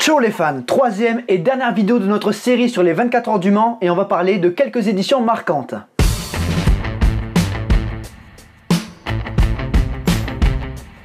Ciao les fans, troisième et dernière vidéo de notre série sur les 24 heures du Mans et on va parler de quelques éditions marquantes.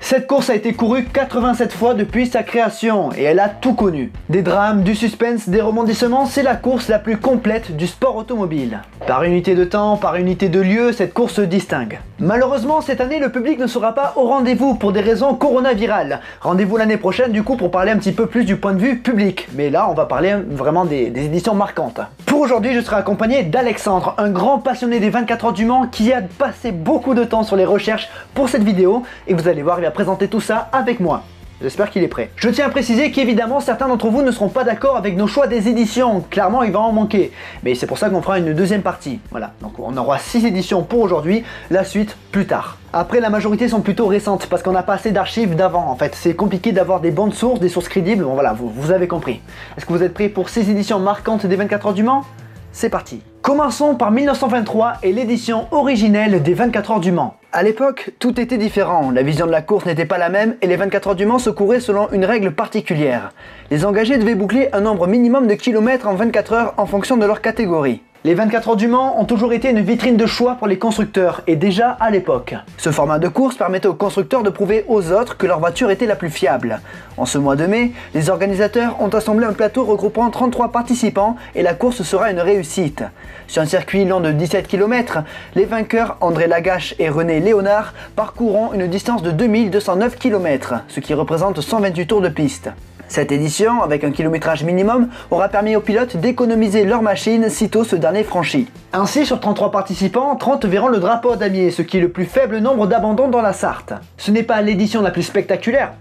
Cette course a été courue 87 fois depuis sa création et elle a tout connu. Des drames, du suspense, des rebondissements, c'est la course la plus complète du sport automobile. Par unité de temps, par unité de lieu, cette course se distingue. Malheureusement, cette année, le public ne sera pas au rendez-vous pour des raisons coronavirales. Rendez-vous l'année prochaine du coup pour parler un petit peu plus du point de vue public. Mais là, on va parler vraiment des éditions marquantes. Pour aujourd'hui, je serai accompagné d'Alexandre, un grand passionné des 24 heures du Mans qui a passé beaucoup de temps sur les recherches pour cette vidéo. Et vous allez voir, il va présenter tout ça avec moi. J'espère qu'il est prêt. Je tiens à préciser qu'évidemment certains d'entre vous ne seront pas d'accord avec nos choix des éditions. Clairement il va en manquer. Mais c'est pour ça qu'on fera une deuxième partie. Voilà, donc on aura 6 éditions pour aujourd'hui, la suite plus tard. Après la majorité sont plutôt récentes parce qu'on n'a pas assez d'archives d'avant en fait. C'est compliqué d'avoir des bonnes sources, des sources crédibles. Bon voilà, vous avez compris. Est-ce que vous êtes prêts pour ces éditions marquantes des 24 heures du Mans? C'est parti. Commençons par 1923 et l'édition originelle des 24 heures du Mans. A l'époque, tout était différent, la vision de la course n'était pas la même et les 24 heures du Mans se couraient selon une règle particulière. Les engagés devaient boucler un nombre minimum de kilomètres en 24 heures en fonction de leur catégorie. Les 24 heures du Mans ont toujours été une vitrine de choix pour les constructeurs, et déjà à l'époque. Ce format de course permettait aux constructeurs de prouver aux autres que leur voiture était la plus fiable. En ce mois de mai, les organisateurs ont assemblé un plateau regroupant 33 participants et la course sera une réussite. Sur un circuit long de 17 km, les vainqueurs André Lagache et René Léonard parcourront une distance de 2209 km, ce qui représente 128 tours de piste. Cette édition, avec un kilométrage minimum, aura permis aux pilotes d'économiser leur machine sitôt ce dernier franchi. Ainsi, sur 33 participants, 30 verront le drapeau damier, ce qui est le plus faible nombre d'abandons dans la Sarthe. Ce n'est pas l'édition la plus spectaculaire,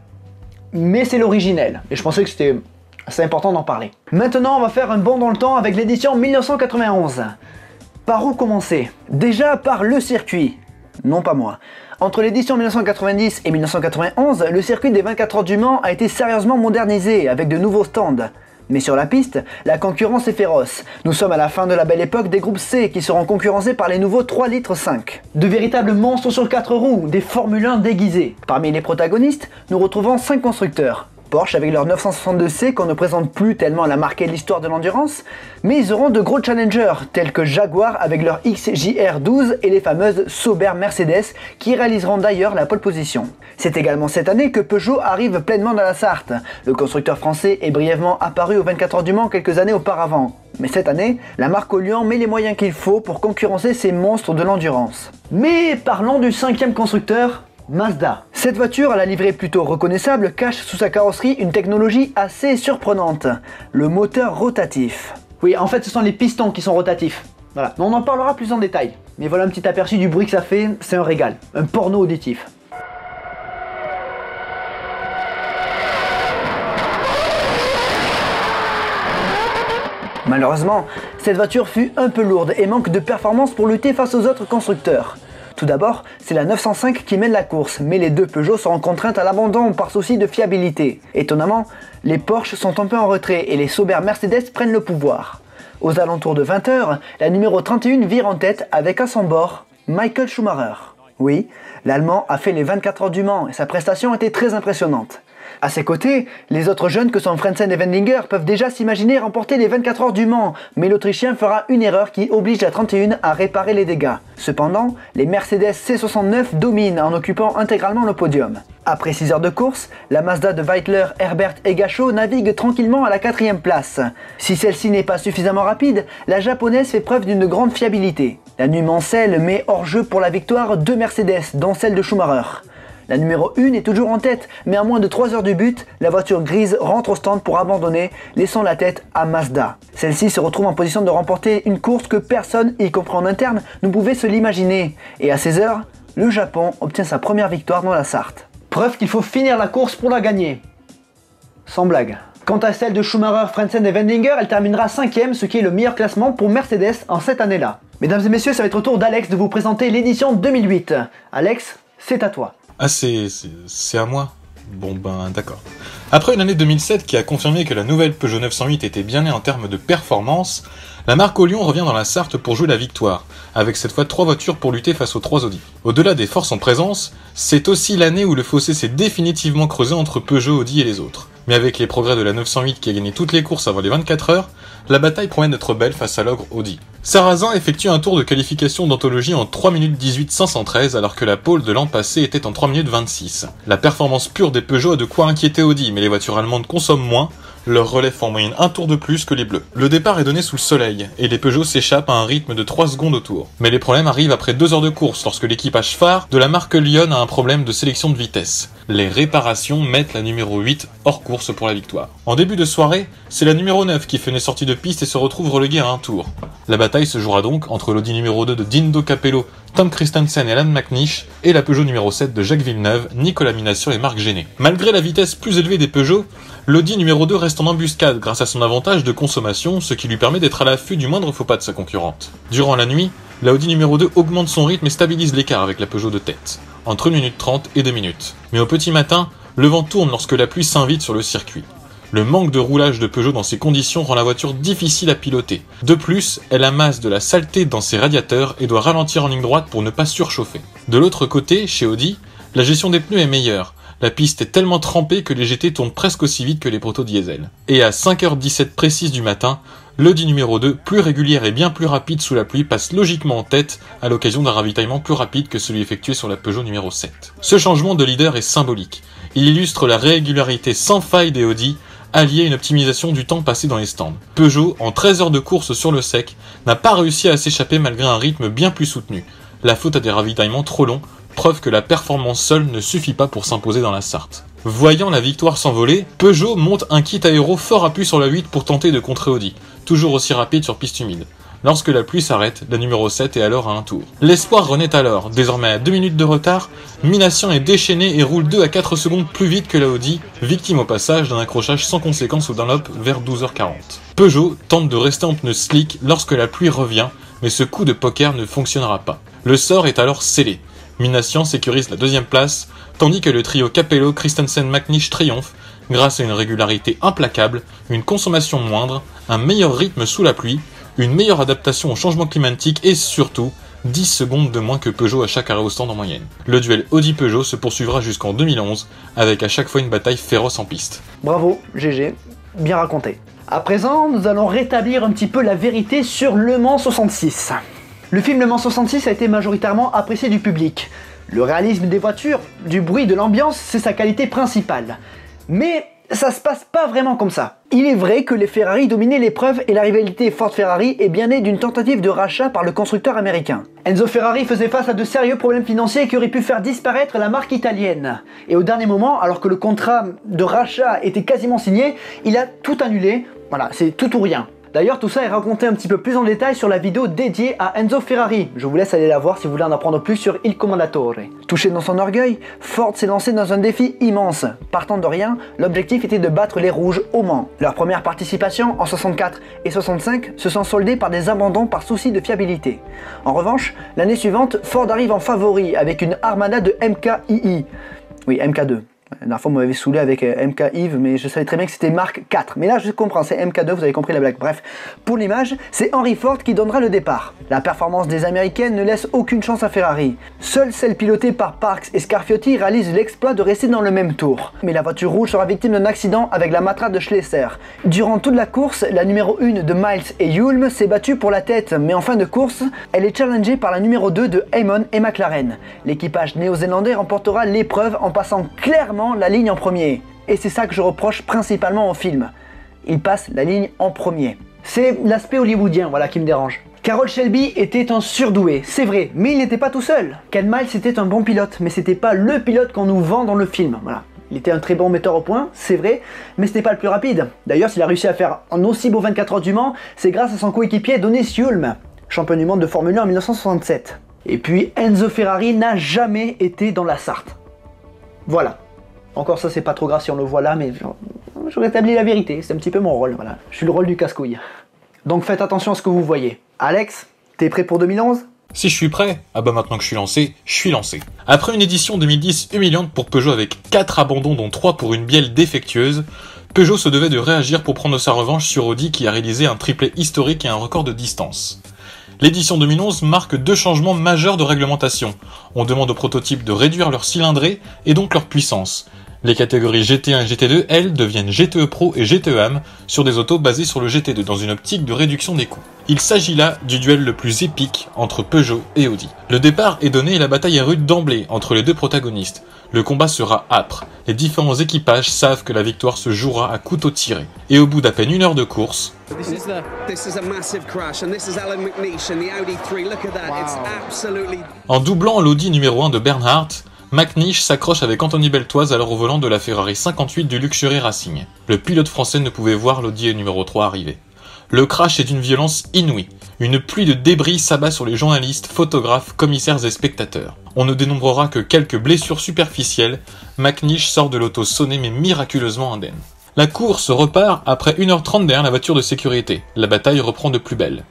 mais c'est l'originelle, et je pensais que c'était assez important d'en parler. Maintenant, on va faire un bond dans le temps avec l'édition 1991. Par où commencer? Déjà par le circuit. Non pas moi. Entre l'édition 1990 et 1991, le circuit des 24 heures du Mans a été sérieusement modernisé avec de nouveaux stands. Mais sur la piste, la concurrence est féroce. Nous sommes à la fin de la belle époque des groupes C qui seront concurrencés par les nouveaux 3,5 litres. De véritables monstres sur 4 roues, des Formule 1 déguisés. Parmi les protagonistes, nous retrouvons 5 constructeurs. Porsche avec leur 962C qu'on ne présente plus tellement elle a marqué l'histoire de l'endurance, mais ils auront de gros challengers tels que Jaguar avec leur XJR12 et les fameuses Sauber Mercedes qui réaliseront d'ailleurs la pole position. C'est également cette année que Peugeot arrive pleinement dans la Sarthe. Le constructeur français est brièvement apparu aux 24 heures du Mans quelques années auparavant. Mais cette année, la marque au lion met les moyens qu'il faut pour concurrencer ces monstres de l'endurance. Mais parlons du 5e constructeur, Mazda. Cette voiture à la livrée plutôt reconnaissable cache sous sa carrosserie une technologie assez surprenante, le moteur rotatif. Oui, en fait ce sont les pistons qui sont rotatifs. Voilà, on en parlera plus en détail. Mais voilà un petit aperçu du bruit que ça fait, c'est un régal, un porno auditif. Malheureusement, cette voiture fut un peu lourde et manque de performance pour lutter face aux autres constructeurs. Tout d'abord, c'est la 905 qui mène la course, mais les deux Peugeot seront contraintes à l'abandon par souci de fiabilité. Étonnamment, les Porsche sont un peu en retrait et les Sauber Mercedes prennent le pouvoir. Aux alentours de 20 h, la numéro 31 vire en tête avec à son bord Michael Schumacher. Oui, l'Allemand a fait les 24 heures du Mans et sa prestation était très impressionnante. À ses côtés, les autres jeunes que sont Frentzen et Wendlinger peuvent déjà s'imaginer remporter les 24 heures du Mans, mais l'Autrichien fera une erreur qui oblige la 31 à réparer les dégâts. Cependant, les Mercedes C69 dominent en occupant intégralement le podium. Après 6 heures de course, la Mazda de Weitler, Herbert et Gachot navigue tranquillement à la 4e place. Si celle-ci n'est pas suffisamment rapide, la japonaise fait preuve d'une grande fiabilité. La Numancelle met hors jeu pour la victoire 2 Mercedes, dont celle de Schumacher. La numéro 1 est toujours en tête, mais à moins de 3 heures du but, la voiture grise rentre au stand pour abandonner, laissant la tête à Mazda. Celle-ci se retrouve en position de remporter une course que personne, y compris en interne, ne pouvait se l'imaginer. Et à 16 h, le Japon obtient sa première victoire dans la Sarthe. Preuve qu'il faut finir la course pour la gagner. Sans blague. Quant à celle de Schumacher, Frentzen et Wendlinger, elle terminera 5e, ce qui est le meilleur classement pour Mercedes en cette année-là. Mesdames et messieurs, ça va être au tour d'Alex de vous présenter l'édition 2008. Alex, c'est à toi. Ah, c'est à moi? Bon ben d'accord. Après une année 2007 qui a confirmé que la nouvelle Peugeot 908 était bien née en termes de performance, la marque au lion revient dans la Sarthe pour jouer la victoire, avec cette fois 3 voitures pour lutter face aux 3 Audi. Au-delà des forces en présence, c'est aussi l'année où le fossé s'est définitivement creusé entre Peugeot, Audi et les autres. Mais avec les progrès de la 908 qui a gagné toutes les courses avant les 24 heures, la bataille promet d'être belle face à l'ogre Audi. Sarrazin effectue un tour de qualification d'anthologie en 3 minutes 18 513 alors que la pole de l'an passé était en 3 minutes 26. La performance pure des Peugeot a de quoi inquiéter Audi, mais les voitures allemandes consomment moins, leur relais font en moyenne un tour de plus que les bleus. Le départ est donné sous le soleil, et les Peugeot s'échappent à un rythme de 3 secondes au tour. Mais les problèmes arrivent après 2 heures de course, lorsque l'équipage phare de la marque Lyon a un problème de sélection de vitesse. Les réparations mettent la numéro 8 hors course pour la victoire. En début de soirée, c'est la numéro 9 qui fait une sortie de piste et se retrouve reléguée à un tour. La bataille se jouera donc entre l'Audi numéro 2 de Dindo Capello, Tom Christensen et Alan McNish, et la Peugeot numéro 7 de Jacques Villeneuve, Nicolas Minassian et Marc Géné. Malgré la vitesse plus élevée des Peugeot, l'Audi numéro 2 reste en embuscade grâce à son avantage de consommation, ce qui lui permet d'être à l'affût du moindre faux pas de sa concurrente. Durant la nuit, la Audi numéro 2 augmente son rythme et stabilise l'écart avec la Peugeot de tête, entre 1 minute 30 et 2 minutes. Mais au petit matin, le vent tourne lorsque la pluie s'invite sur le circuit. Le manque de roulage de Peugeot dans ces conditions rend la voiture difficile à piloter. De plus, elle amasse de la saleté dans ses radiateurs et doit ralentir en ligne droite pour ne pas surchauffer. De l'autre côté, chez Audi, la gestion des pneus est meilleure. La piste est tellement trempée que les GT tournent presque aussi vite que les protos diesel. Et à 5h17 précise du matin, l'Audi numéro 2, plus régulière et bien plus rapide sous la pluie, passe logiquement en tête à l'occasion d'un ravitaillement plus rapide que celui effectué sur la Peugeot numéro 7. Ce changement de leader est symbolique. Il illustre la régularité sans faille des Audi, alliée à une optimisation du temps passé dans les stands. Peugeot, en 13 heures de course sur le sec, n'a pas réussi à s'échapper malgré un rythme bien plus soutenu. La faute à des ravitaillements trop longs, preuve que la performance seule ne suffit pas pour s'imposer dans la Sarthe. Voyant la victoire s'envoler, Peugeot monte un kit aéro fort appui sur la 8 pour tenter de contrer Audi, toujours aussi rapide sur piste humide. Lorsque la pluie s'arrête, la numéro 7 est alors à un tour. L'espoir renaît alors. Désormais à 2 minutes de retard, Minassian est déchaîné et roule 2 à 4 secondes plus vite que la Audi, victime au passage d'un accrochage sans conséquence au Dunlop vers 12h40. Peugeot tente de rester en pneus slick lorsque la pluie revient, mais ce coup de poker ne fonctionnera pas. Le sort est alors scellé. Minassian sécurise la 2e place, tandis que le trio Capello, Christensen, McNish triomphe, grâce à une régularité implacable, une consommation moindre, un meilleur rythme sous la pluie, une meilleure adaptation au changement climatique et surtout 10 secondes de moins que Peugeot à chaque arrêt au stand en moyenne. Le duel Audi-Peugeot se poursuivra jusqu'en 2011, avec à chaque fois une bataille féroce en piste. Bravo, GG, bien raconté. À présent, nous allons rétablir un petit peu la vérité sur Le Mans 66. Le film Le Mans 66 a été majoritairement apprécié du public. Le réalisme des voitures, du bruit, de l'ambiance, c'est sa qualité principale. Mais ça se passe pas vraiment comme ça. Il est vrai que les Ferrari dominaient l'épreuve et la rivalité Ford-Ferrari est bien née d'une tentative de rachat par le constructeur américain. Enzo Ferrari faisait face à de sérieux problèmes financiers qui auraient pu faire disparaître la marque italienne. Et au dernier moment, alors que le contrat de rachat était quasiment signé, il a tout annulé. Voilà, c'est tout ou rien. D'ailleurs, tout ça est raconté un petit peu plus en détail sur la vidéo dédiée à Enzo Ferrari. Je vous laisse aller la voir si vous voulez en apprendre plus sur Il Commendatore. Touché dans son orgueil, Ford s'est lancé dans un défi immense. Partant de rien, l'objectif était de battre les rouges au Mans. Leur première participation en 64 et 65 se sont soldées par des abandons par souci de fiabilité. En revanche, l'année suivante, Ford arrive en favori avec une armada de MKII. Oui, MK2. La dernière fois, vous m'avez saoulé avec MK Yves, mais je savais très bien que c'était Mark 4. Mais là, je comprends, c'est MK2, vous avez compris la blague. Bref, pour l'image, c'est Henry Ford qui donnera le départ. La performance des Américaines ne laisse aucune chance à Ferrari. Seule celle pilotée par Parks et Scarfiotti réalise l'exploit de rester dans le même tour. Mais la voiture rouge sera victime d'un accident avec la Matra de Schlesser. Durant toute la course, la numéro 1 de Miles et Hulme s'est battue pour la tête, mais en fin de course, elle est challengée par la numéro 2 de Heyman et McLaren. L'équipage néo-zélandais remportera l'épreuve en passant clairement la ligne en premier. Et c'est ça que je reproche principalement au film. Il passe la ligne en premier. C'est l'aspect hollywoodien, voilà, qui me dérange. Carroll Shelby était un surdoué, c'est vrai, mais il n'était pas tout seul. Ken Miles était un bon pilote, mais c'était pas le pilote qu'on nous vend dans le film, voilà. Il était un très bon metteur au point, c'est vrai, mais c'était pas le plus rapide. D'ailleurs, s'il a réussi à faire un aussi beau 24 heures du Mans, c'est grâce à son coéquipier Dennis Hulme, champion du monde de Formule 1 en 1967. Et puis Enzo Ferrari n'a jamais été dans la Sarthe. Voilà. Encore ça, c'est pas trop grave si on le voit là, mais je rétablis la vérité, c'est un petit peu mon rôle, voilà. Je suis le rôle du casse-couille. Donc faites attention à ce que vous voyez. Alex, t'es prêt pour 2011 ? Si je suis prêt, ah bah maintenant que je suis lancé. Après une édition 2010 humiliante pour Peugeot avec 4 abandons dont 3 pour une bielle défectueuse, Peugeot se devait de réagir pour prendre sa revanche sur Audi qui a réalisé un triplé historique et un record de distance. L'édition 2011 marque 2 changements majeurs de réglementation. On demande aux prototypes de réduire leur cylindrée et donc leur puissance. Les catégories GT1 et GT2, elles, deviennent GTE Pro et GTE Am sur des autos basées sur le GT2 dans une optique de réduction des coûts. Il s'agit là du duel le plus épique entre Peugeot et Audi. Le départ est donné et la bataille est rude d'emblée entre les deux protagonistes. Le combat sera âpre. Les différents équipages savent que la victoire se jouera à couteau tiré. Et au bout d'à peine 1 heure de course, en doublant l'Audi numéro 1 de Bernhardt, McNish s'accroche avec Anthony Beltoise alors au volant de la Ferrari 58 du Luxury Racing. Le pilote français ne pouvait voir l'Audi numéro 3 arriver. Le crash est d'une violence inouïe. Une pluie de débris s'abat sur les journalistes, photographes, commissaires et spectateurs. On ne dénombrera que quelques blessures superficielles. McNish sort de l'auto sonné mais miraculeusement indemne. La course repart après 1h30 derrière la voiture de sécurité. La bataille reprend de plus belle.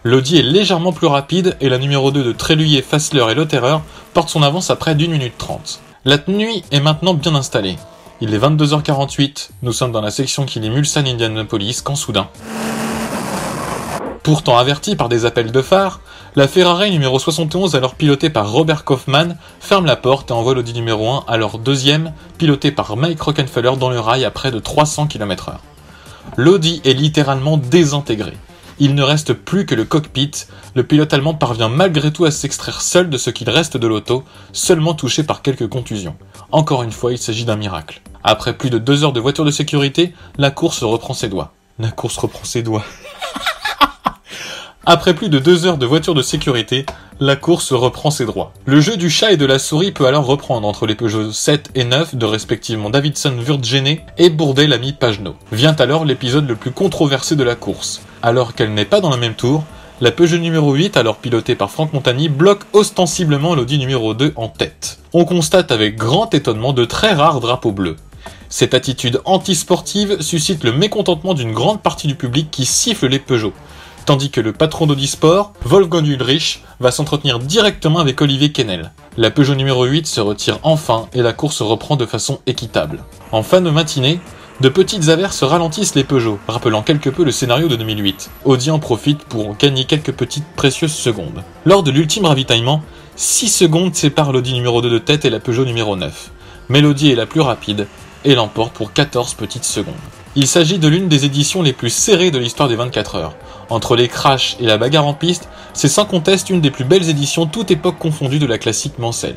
L'Audi est légèrement plus rapide et la numéro 2 de Tréluyer, Fassler et Lotterer porte son avance à près d'1 minute 30. La nuit est maintenant bien installée. Il est 22h48, nous sommes dans la section qui lie Mulsanne Indianapolis quand soudain... Pourtant averti par des appels de phare, la Ferrari numéro 71, alors pilotée par Robert Kaufmann, ferme la porte et envoie l'Audi numéro 1, alors deuxième, piloté par Mike Rockenfeller dans le rail à près de 300 km/h. L'Audi est littéralement désintégré. Il ne reste plus que le cockpit, le pilote allemand parvient malgré tout à s'extraire seul de ce qu'il reste de l'auto, seulement touché par quelques contusions. Encore une fois, il s'agit d'un miracle. Après plus de 2 heures de voiture de sécurité, la course reprend ses doigts. Après plus de 2 heures de voiture de sécurité, la course reprend ses droits. Le jeu du chat et de la souris peut alors reprendre entre les Peugeot 7 et 9 de respectivement Davidson Wurtgene et Bourdais l'ami Pagenaud. Vient alors l'épisode le plus controversé de la course. Alors qu'elle n'est pas dans le même tour, la Peugeot numéro 8, alors pilotée par Franck Montagny, bloque ostensiblement l'Audi numéro 2 en tête. On constate avec grand étonnement de très rares drapeaux bleus. Cette attitude antisportive suscite le mécontentement d'une grande partie du public qui siffle les Peugeot. Tandis que le patron d'Audi Sport, Wolfgang Ulrich, va s'entretenir directement avec Olivier Kennel. La Peugeot numéro 8 se retire enfin et la course reprend de façon équitable. En fin de matinée, de petites averses ralentissent les Peugeot, rappelant quelque peu le scénario de 2008. Audi en profite pour gagner quelques petites précieuses secondes. Lors de l'ultime ravitaillement, 6 secondes séparent l'Audi numéro 2 de tête et la Peugeot numéro 9. Mais l'Audi est la plus rapide et l'emporte pour 14 petites secondes. Il s'agit de l'une des éditions les plus serrées de l'histoire des 24 heures. Entre les crashs et la bagarre en piste, c'est sans conteste une des plus belles éditions toute époque confondue de la classique Mansell.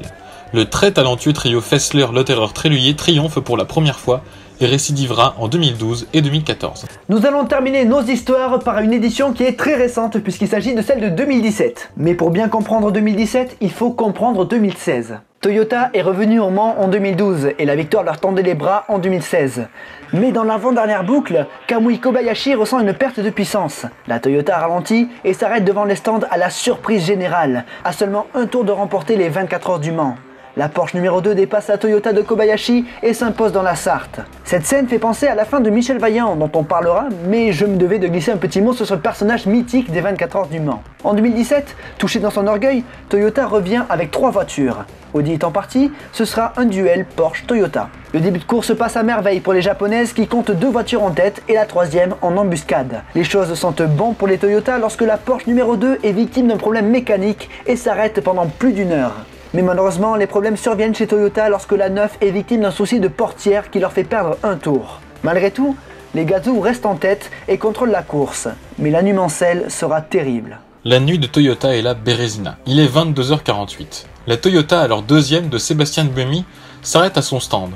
Le très talentueux trio Fassler, Lotterer, Tréluyer triomphe pour la première fois et récidivera en 2012 et 2014. Nous allons terminer nos histoires par une édition qui est très récente puisqu'il s'agit de celle de 2017. Mais pour bien comprendre 2017, il faut comprendre 2016. Toyota est revenu au Mans en 2012 et la victoire leur tendait les bras en 2016. Mais dans l'avant-dernière boucle, Kamui Kobayashi ressent une perte de puissance. La Toyota ralentit et s'arrête devant les stands à la surprise générale, à seulement un tour de remporter les 24 heures du Mans. La Porsche numéro 2 dépasse la Toyota de Kobayashi et s'impose dans la Sarthe. Cette scène fait penser à la fin de Michel Vaillant, dont on parlera, mais je me devais de glisser un petit mot sur ce personnage mythique des 24 heures du Mans. En 2017, touché dans son orgueil, Toyota revient avec 3 voitures. Audi étant parti, ce sera un duel Porsche-Toyota. Le début de course passe à merveille pour les japonaises qui comptent 2 voitures en tête et la 3e en embuscade. Les choses sentent bon pour les Toyota lorsque la Porsche numéro 2 est victime d'un problème mécanique et s'arrête pendant plus d'1 heure. Mais malheureusement, les problèmes surviennent chez Toyota lorsque la 9 est victime d'un souci de portière qui leur fait perdre un tour. Malgré tout, les Gazoo restent en tête et contrôlent la course. Mais la nuit Mansell sera terrible. La nuit de Toyota est la Bérésina. Il est 22h48. La Toyota, alors deuxième de Sébastien Buemi, s'arrête à son stand.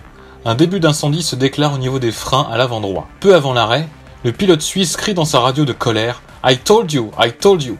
Un début d'incendie se déclare au niveau des freins à l'avant droit. Peu avant l'arrêt, le pilote suisse crie dans sa radio de colère « I told you, I told you ».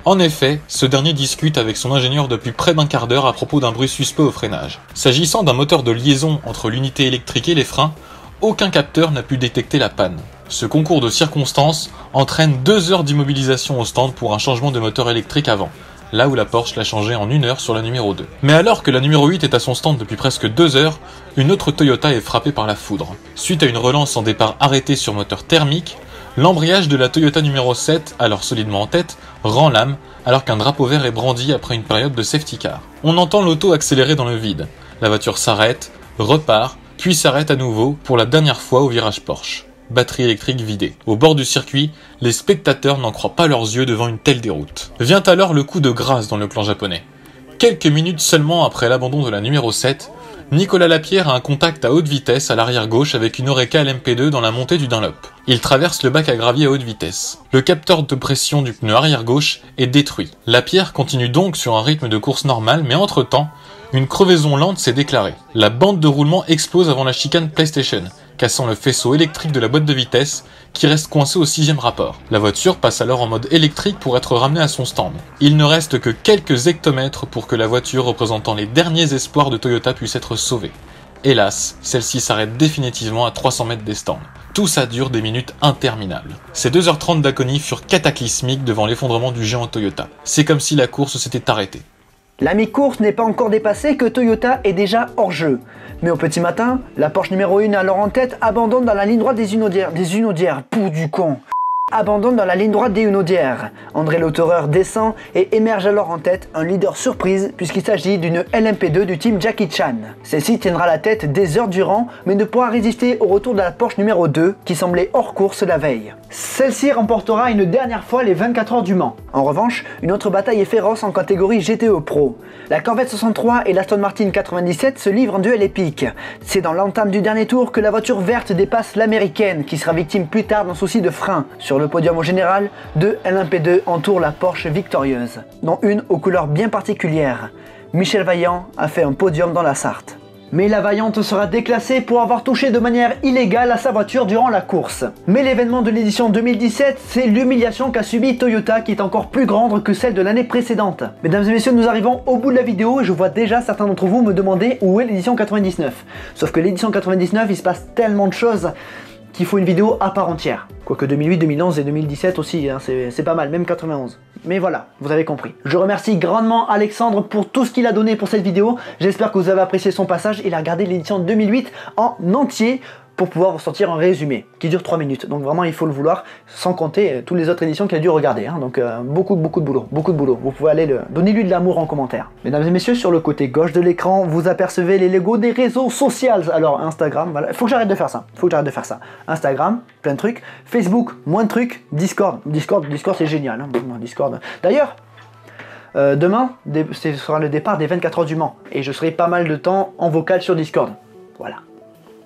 En effet, ce dernier discute avec son ingénieur depuis près d'1 quart d'heure à propos d'un bruit suspect au freinage. S'agissant d'un moteur de liaison entre l'unité électrique et les freins, aucun capteur n'a pu détecter la panne. Ce concours de circonstances entraîne 2 heures d'immobilisation au stand pour un changement de moteur électrique avant, là où la Porsche l'a changé en 1 heure sur la numéro 2. Mais alors que la numéro 8 est à son stand depuis presque 2 heures, une autre Toyota est frappée par la foudre. Suite à une relance en départ arrêtée sur moteur thermique, l'embrayage de la Toyota numéro 7, alors solidement en tête, rend l'âme, alors qu'un drapeau vert est brandi après une période de safety car. On entend l'auto accélérer dans le vide. La voiture s'arrête, repart, puis s'arrête à nouveau pour la dernière fois au virage Porsche. Batterie électrique vidée. Au bord du circuit, les spectateurs n'en croient pas leurs yeux devant une telle déroute. Vient alors le coup de grâce dans le clan japonais. Quelques minutes seulement après l'abandon de la numéro 7, Nicolas Lapierre a un contact à haute vitesse à l'arrière gauche avec une Oreca LMP2 dans la montée du Dunlop. Il traverse le bac à gravier à haute vitesse. Le capteur de pression du pneu arrière gauche est détruit. Lapierre continue donc sur un rythme de course normal, mais entre-temps, une crevaison lente s'est déclarée. La bande de roulement explose avant la chicane PlayStation, cassant le faisceau électrique de la boîte de vitesse, qui reste coincé au 6e rapport. La voiture passe alors en mode électrique pour être ramenée à son stand. Il ne reste que quelques hectomètres pour que la voiture représentant les derniers espoirs de Toyota puisse être sauvée. Hélas, celle-ci s'arrête définitivement à 300 mètres des stands. Tout ça dure des minutes interminables. Ces 2h30 d'agonie furent cataclysmiques devant l'effondrement du géant Toyota. C'est comme si la course s'était arrêtée. La mi-course n'est pas encore dépassée que Toyota est déjà hors jeu. Mais au petit matin, la Porsche numéro 1 alors en tête abandonne dans la ligne droite des unodières. Pou du con. Abandonne dans la ligne droite des unodières. André Lautereur descend et émerge alors en tête, un leader surprise puisqu'il s'agit d'une LMP2 du team Jackie Chan. Celle-ci tiendra la tête des heures durant mais ne pourra résister au retour de la Porsche numéro 2 qui semblait hors course la veille. Celle-ci remportera une dernière fois les 24 heures du Mans. En revanche, une autre bataille est féroce en catégorie GTE Pro. La Corvette 63 et l'Aston Martin 97 se livrent un duel épique. C'est dans l'entame du dernier tour que la voiture verte dépasse l'américaine qui sera victime plus tard d'un souci de frein. Sur le podium au général, 2 LMP2 entourent la Porsche victorieuse, dont une aux couleurs bien particulières. Michel Vaillant a fait un podium dans la Sarthe. Mais la Vaillante sera déclassée pour avoir touché de manière illégale à sa voiture durant la course. Mais l'événement de l'édition 2017, c'est l'humiliation qu'a subi Toyota qui est encore plus grande que celle de l'année précédente. Mesdames et messieurs, nous arrivons au bout de la vidéo et je vois déjà certains d'entre vous me demander où est l'édition 99. Sauf que l'édition 99, il se passe tellement de choses qu'il faut une vidéo à part entière. Quoique 2008, 2011 et 2017 aussi, hein, c'est pas mal, même 91. Mais voilà, vous avez compris. Je remercie grandement Alexandre pour tout ce qu'il a donné pour cette vidéo. J'espère que vous avez apprécié son passage. Il a regardé l'édition 2008 en entier pour pouvoir vous sortir un résumé qui dure 3 minutes. Donc vraiment, il faut le vouloir, sans compter toutes les autres éditions qu'il a dû regarder. Hein. Donc beaucoup de boulot, beaucoup de boulot. Vous pouvez aller donnez-lui de l'amour en commentaire. Mesdames et messieurs, sur le côté gauche de l'écran, vous apercevez les logos des réseaux sociaux. Alors Instagram, voilà, il faut que j'arrête de faire ça. Instagram, plein de trucs. Facebook, moins de trucs. Discord c'est génial. Hein. Discord. D'ailleurs, demain, ce sera le départ des 24 heures du Mans. Et je serai pas mal de temps en vocal sur Discord. Voilà.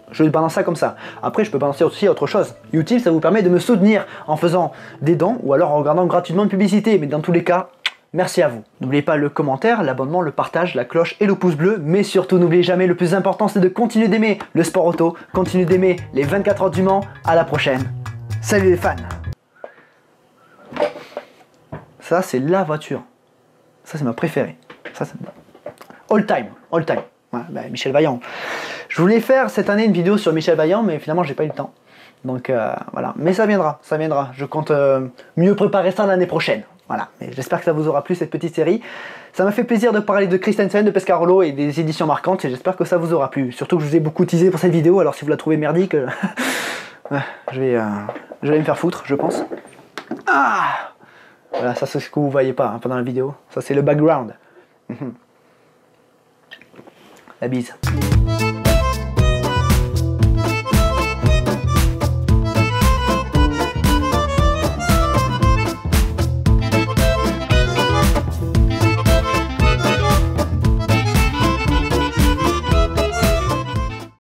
Je balance ça comme ça. Après, je peux balancer aussi autre chose. YouTube, ça vous permet de me soutenir en faisant des dons ou alors en regardant gratuitement une publicité. Mais dans tous les cas, merci à vous. N'oubliez pas le commentaire, l'abonnement, le partage, la cloche et le pouce bleu. Mais surtout, n'oubliez jamais, le plus important, c'est de continuer d'aimer le sport auto, continuer d'aimer les 24 heures du Mans. À la prochaine. Salut les fans. Ça, c'est la voiture. Ça, c'est ma préférée. Ça, c'est all time. Ouais, bah, Michel Vaillant. Je voulais faire cette année une vidéo sur Michel Vaillant, mais finalement j'ai pas eu le temps. Donc voilà, mais ça viendra. Je compte mieux préparer ça l'année prochaine. Voilà, mais j'espère que ça vous aura plu cette petite série. Ça m'a fait plaisir de parler de Christensen, de Pescarolo et des éditions marquantes, et j'espère que ça vous aura plu. Surtout que je vous ai beaucoup teasé pour cette vidéo, alors si vous la trouvez merdique, je vais me faire foutre, je pense. Ah voilà, ça c'est ce que vous voyez pas hein, pendant la vidéo. Ça c'est le background. La bise.